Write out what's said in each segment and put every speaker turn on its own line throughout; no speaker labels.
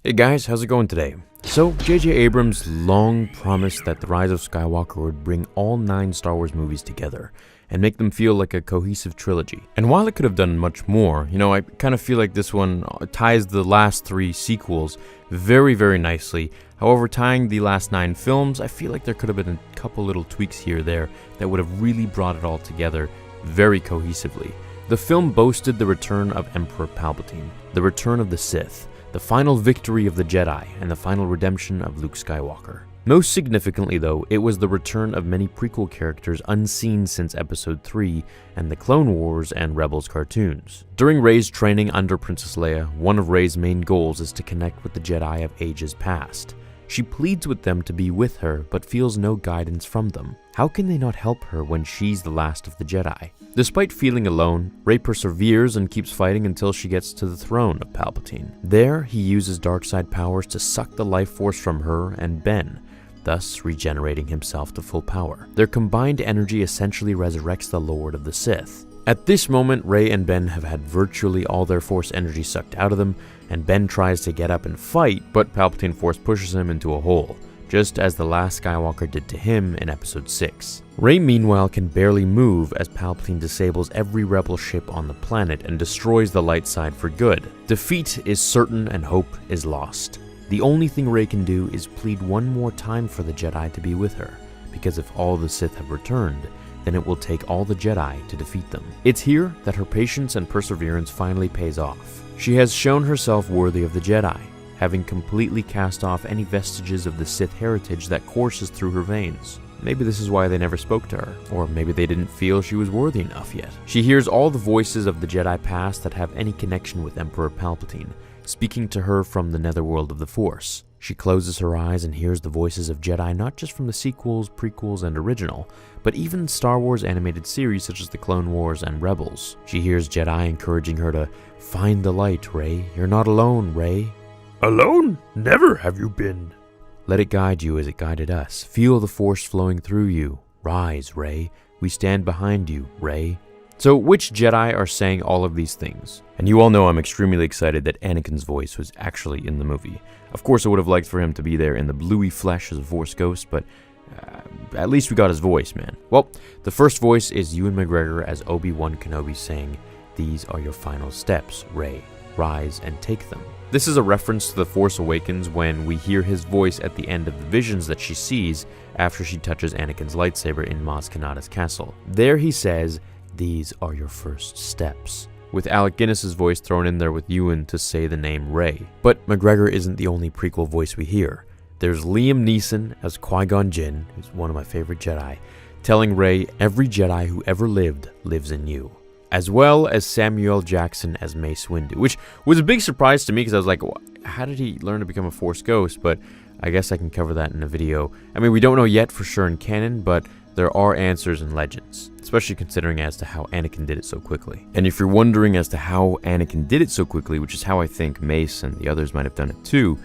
Hey guys, how's it going today? So, J.J. Abrams long promised that The Rise of Skywalker would bring all 9 Star Wars movies together and make them feel like a cohesive trilogy. And while it could have done much more, I kind of feel like this one ties the last 3 sequels very, very nicely. However, tying the last 9 films, I feel like there could have been a couple little tweaks here or there that would have really brought it all together very cohesively. The film boasted the return of Emperor Palpatine, the return of the Sith, the final victory of the Jedi, and the final redemption of Luke Skywalker. Most significantly though, it was the return of many prequel characters unseen since Episode 3 and the Clone Wars and Rebels cartoons. During Rey's training under Princess Leia, one of Rey's main goals is to connect with the Jedi of ages past. She pleads with them to be with her, but feels no guidance from them. How can they not help her when she's the last of the Jedi? Despite feeling alone, Rey perseveres and keeps fighting until she gets to the throne of Palpatine. There, he uses dark-side powers to suck the life force from her and Ben, thus regenerating himself to full power. Their combined energy essentially resurrects the Lord of the Sith. At this moment, Rey and Ben have had virtually all their Force energy sucked out of them, and Ben tries to get up and fight, but Palpatine Force pushes him into a hole, just as the last Skywalker did to him in Episode 6. Rey meanwhile can barely move as Palpatine disables every rebel ship on the planet and destroys the light side for good. Defeat is certain and hope is lost. The only thing Rey can do is plead one more time for the Jedi to be with her, because if all the Sith have returned, then it will take all the Jedi to defeat them. It's here that her patience and perseverance finally pays off. She has shown herself worthy of the Jedi, having completely cast off any vestiges of the Sith heritage that courses through her veins. Maybe this is why they never spoke to her, or maybe they didn't feel she was worthy enough yet. She hears all the voices of the Jedi past that have any connection with Emperor Palpatine, speaking to her from the netherworld of the Force. She closes her eyes and hears the voices of Jedi not just from the sequels, prequels, and original, but even Star Wars animated series such as the Clone Wars and Rebels. She hears Jedi encouraging her to find the light, Rey. You're not alone, Rey.
Alone? Never have you been.
Let it guide you as it guided us. Feel the Force flowing through you. Rise, Rey. We stand behind you, Rey. So which Jedi are saying all of these things? And you all know I'm extremely excited that Anakin's voice was actually in the movie. Of course I would have liked for him to be there in the bluey flesh as a Force ghost, but at least we got his voice, man. Well, the first voice is Ewan McGregor as Obi-Wan Kenobi saying, "These are your final steps, Rey. Rise and take them." This is a reference to The Force Awakens when we hear his voice at the end of the visions that she sees after she touches Anakin's lightsaber in Maz Kanata's castle. There he says, "These are your first steps," with Alec Guinness's voice thrown in there with Ewan to say the name Rey. But McGregor isn't the only prequel voice we hear. There's Liam Neeson as Qui-Gon Jinn, who's one of my favorite Jedi, telling Rey, "Every Jedi who ever lived lives in you," as well as Samuel Jackson as Mace Windu, which was a big surprise to me because I was like, how did he learn to become a Force ghost? But I guess I can cover that in a video. I mean, we don't know yet for sure in canon, but there are answers in Legends, especially considering as to how Anakin did it so quickly. And if you're wondering as to how Anakin did it so quickly, which is how I think Mace and the others might have done it too,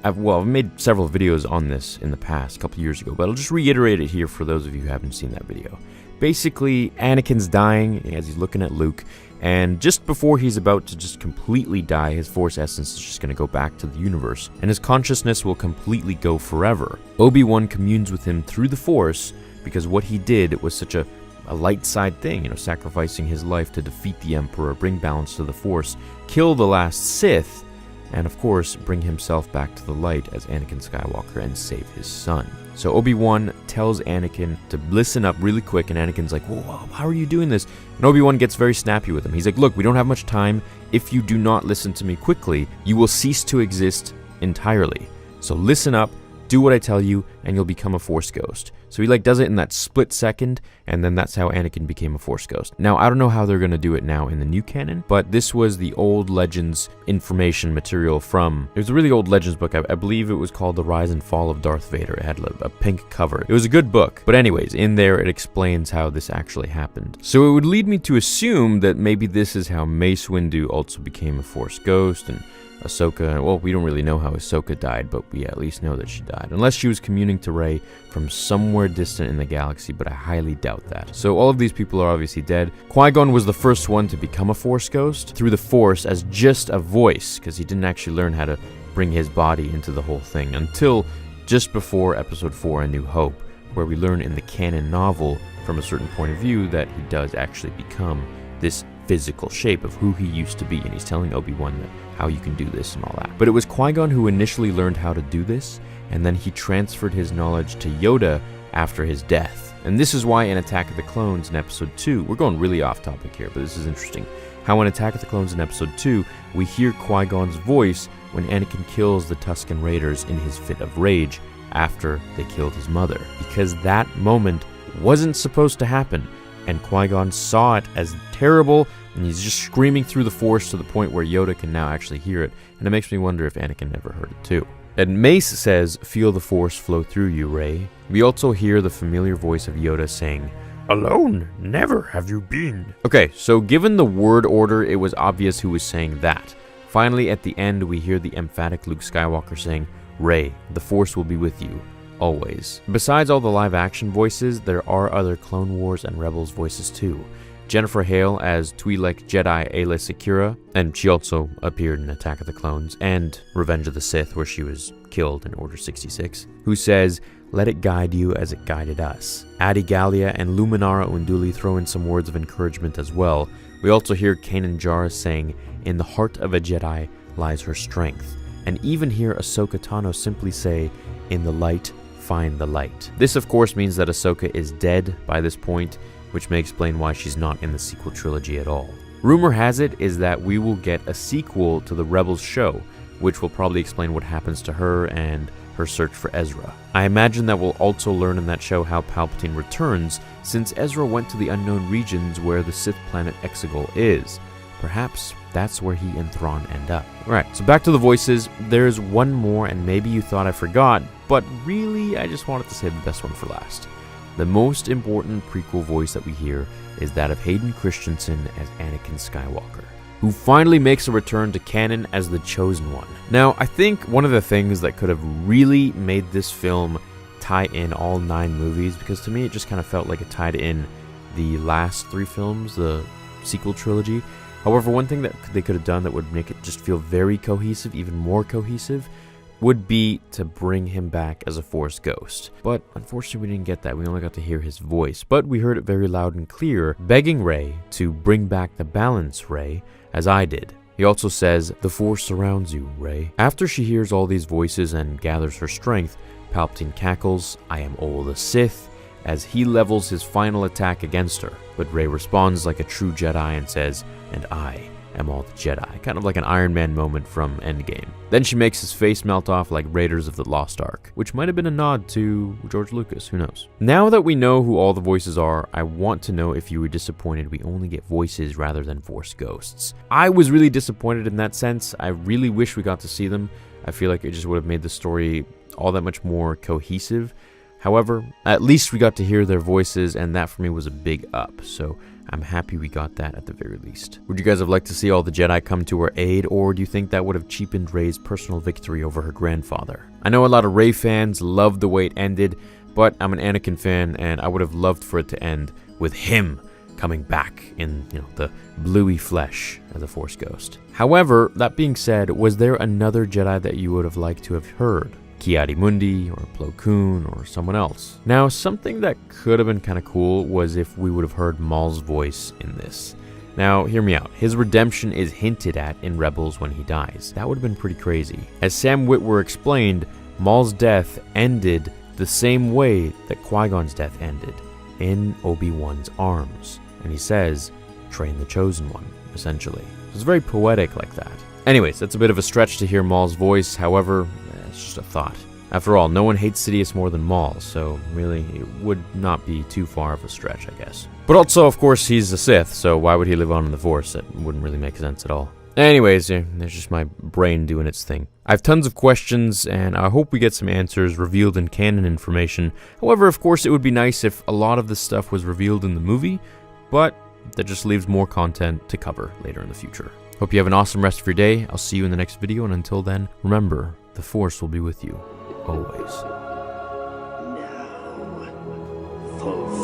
I've made several videos on this in the past, a couple years ago, but I'll just reiterate it here for those of you who haven't seen that video. Basically, Anakin's dying as he's looking at Luke, and just before he's about to just completely die, his Force essence is just going to go back to the universe, and his consciousness will completely go forever. Obi-Wan communes with him through the Force because what he did was such a light side thing, sacrificing his life to defeat the Emperor, bring balance to the Force, kill the last Sith, and of course, bring himself back to the light as Anakin Skywalker and save his son. So Obi-Wan tells Anakin to listen up really quick, and Anakin's like, "Whoa, how are you doing this?" And Obi-Wan gets very snappy with him. He's like, "Look, we don't have much time. If you do not listen to me quickly, you will cease to exist entirely. So listen up, do what I tell you, and you'll become a Force ghost." So he does it in that split second, and then that's how Anakin became a Force ghost. Now, I don't know how they're going to do it now in the new canon, but this was the old Legends information material from... It was a really old Legends book. I believe it was called The Rise and Fall of Darth Vader. It had a pink cover. It was a good book. But anyways, in there it explains how this actually happened. So it would lead me to assume that maybe this is how Mace Windu also became a Force ghost, and Ahsoka, well, we don't really know how Ahsoka died, but we at least know that she died. Unless she was communing to Rey from somewhere distant in the galaxy, but I highly doubt that. So all of these people are obviously dead. Qui-Gon was the first one to become a Force ghost through the Force as just a voice, because he didn't actually learn how to bring his body into the whole thing until just before Episode 4, A New Hope, where we learn in the canon novel from a certain point of view that he does actually become this physical shape of who he used to be, and he's telling Obi-Wan that how you can do this and all that. But it was Qui-Gon who initially learned how to do this, and then he transferred his knowledge to Yoda after his death. And this is why in Attack of the Clones in Episode 2, we're going really off topic here, but this is interesting, how in Attack of the Clones in Episode 2, we hear Qui-Gon's voice when Anakin kills the Tusken Raiders in his fit of rage after they killed his mother. Because that moment wasn't supposed to happen, and Qui-Gon saw it as terrible, and he's just screaming through the Force to the point where Yoda can now actually hear it, and it makes me wonder if Anakin never heard it too. And Mace says, "Feel the Force flow through you, Rey." We also hear the familiar voice of Yoda saying,
"Alone, never have you been."
Okay, so given the word order, it was obvious who was saying that. Finally, at the end, we hear the emphatic Luke Skywalker saying, "Rey, the Force will be with you. Always." Besides all the live-action voices, there are other Clone Wars and Rebels voices too. Jennifer Hale as Twi'lek Jedi Aayla Secura, and she also appeared in Attack of the Clones and Revenge of the Sith, where she was killed in Order 66, who says, "Let it guide you as it guided us." Adi Gallia and Luminara Unduli throw in some words of encouragement as well. We also hear Kanan Jarrus saying, "In the heart of a Jedi lies her strength," and even hear Ahsoka Tano simply say, "In the light, find the light." This of course means that Ahsoka is dead by this point, which may explain why she's not in the sequel trilogy at all. Rumor has it is that we will get a sequel to the Rebels show, which will probably explain what happens to her and her search for Ezra. I imagine that we'll also learn in that show how Palpatine returns, since Ezra went to the unknown regions where the Sith planet Exegol is. Perhaps that's where he and Thrawn end up. Alright, so back to the voices. There's one more, and maybe you thought I forgot, but really I just wanted to save the best one for last. The most important prequel voice that we hear is that of Hayden Christensen as Anakin Skywalker, who finally makes a return to canon as the Chosen One. Now, I think one of the things that could have really made this film tie in all 9 movies, because to me it just kind of felt like it tied in the last 3 films, the sequel trilogy. However, one thing that they could have done that would make it just feel very cohesive, even more cohesive, would be to bring him back as a Force ghost. But unfortunately we didn't get that. We only got to hear his voice, but we heard it very loud and clear, begging Rey to bring back the balance, Rey, as I did. He also says, "The Force surrounds you, Rey." After she hears all these voices and gathers her strength, Palpatine cackles, "I am all the Sith," as he levels his final attack against her. But Rey responds like a true Jedi and says, "And I am all the Jedi," kind of like an Iron Man moment from Endgame. Then she makes his face melt off like Raiders of the Lost Ark, which might have been a nod to George Lucas, who knows. Now that we know who all the voices are, I want to know if you were disappointed we only get voices rather than Force ghosts. I was really disappointed in that sense. I really wish we got to see them. I feel like it just would have made the story all that much more cohesive. However, at least we got to hear their voices, and that for me was a big up, so I'm happy we got that at the very least. Would you guys have liked to see all the Jedi come to her aid, or do you think that would have cheapened Rey's personal victory over her grandfather? I know a lot of Rey fans loved the way it ended, but I'm an Anakin fan, and I would have loved for it to end with him coming back in, the bluey flesh as a Force ghost. However, that being said, was there another Jedi that you would have liked to have heard? Ki-Adi-Mundi, or Plo Koon, or someone else. Now, something that could have been kind of cool was if we would have heard Maul's voice in this. Now, hear me out. His redemption is hinted at in Rebels when he dies. That would have been pretty crazy. As Sam Witwer explained, Maul's death ended the same way that Qui-Gon's death ended, in Obi-Wan's arms. And he says, "Train the Chosen One," essentially. It's very poetic like that. Anyways, that's a bit of a stretch to hear Maul's voice. However, it's just a thought. After all, no one hates Sidious more than Maul, so really, it would not be too far of a stretch, I guess. But also, of course, he's a Sith, so why would he live on in the Force? That wouldn't really make sense at all. Anyways, there's just my brain doing its thing. I have tons of questions, and I hope we get some answers revealed in canon information. However, of course, it would be nice if a lot of this stuff was revealed in the movie, but that just leaves more content to cover later in the future. Hope you have an awesome rest of your day. I'll see you in the next video, and until then, remember, the Force will be with you, always.
Now, fulfill